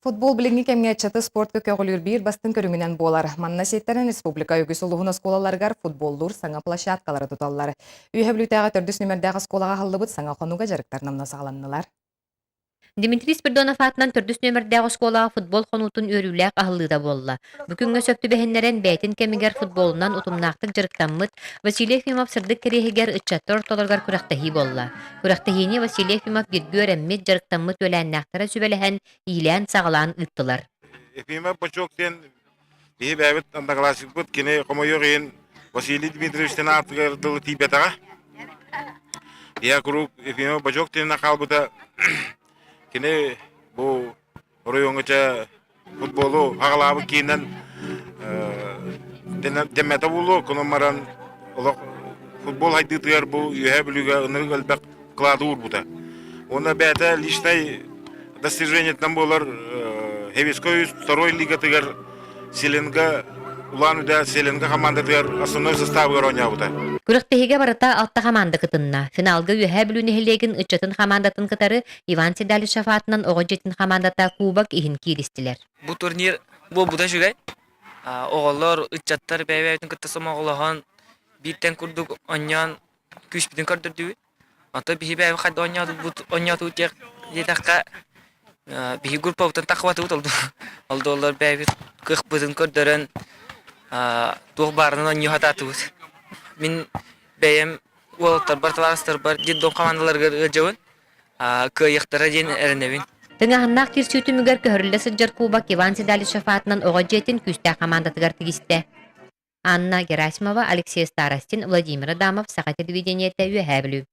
Футбол билинги кемгеччаты спорт көкөгүлүр бир бастын көрүңүнен болар. Манна сеттерин республика үгүс улугуна сколаларгар футболдур саңа площадкалары туталлар. Үйе бүлүтәгә төрдүс номердәге сколага халлыбыт саңа конуга жарыктар намна сагаланнылар. Дмитрий Спиридонов атынан төрдүс нөмірдегі сколаға футбол қонутун өрүләк ахыллыда болла. Бүкүнгө сөптү бэһиннерен бәйтин кемигер футболунан утумнактык жырыктаммыт Василий Ефимов сырдык керехигер ыччаттор толоргар күрәхтәһи болла. Күрәхтәһини Василий Ефимов биргү өреммит жырыктаммыт өләннәхтара сүбәләһән илән сагалаан ыттылар. Ефимов почоктен бии бәбит андагыласык бут кене комойогын Василий Дмитриевичтен артыгар дылы тибетага. Я круг Ефимов почоктен акалбыта кене бу районгача футболу агалабы кейинен демета булу кономаран футбол хайдытыгар бу юhe бүлүгө ыныг элбек кладуур бута. Оны бәтә личный достижение там болар Хевиской второй лига тыгар Селенга улануда Селенга командатыгар основной составы роня бута. Күрәхтәһиге барыта алта команда кытынна. Финалга үһә бүлүне хелеген ычатын командатын кытары Иван Седалишев атынан ого жетин командата кубок ихин киристилер. Bu turnir bu da şugay. Oğullar ıçattар бәйбәйтин кытты оголохон биттен курдук оньян күч битен көрдүрдү. Ата бихи бәйбә хат оньян бут оньян тутек жетакка бихи группадан такваты утулду. Алдылар бәйбәт кых битен көрдөрөн туг барынан оньян хататыбыз. Мин бәйем олтар барталастар бар диддон командаларга жабын. Кыяктара ден эренебин. Тыңаһыннаах кирсүүтүмүгер көһөрүллэ сылдьар кубок Иван Седалишев атынан ого жетин күстэ командатыгар тигисте. Анна Герасимова, Алексей Старостин, Владимир Адамов, Саха телевидениете үйөһэ билүү.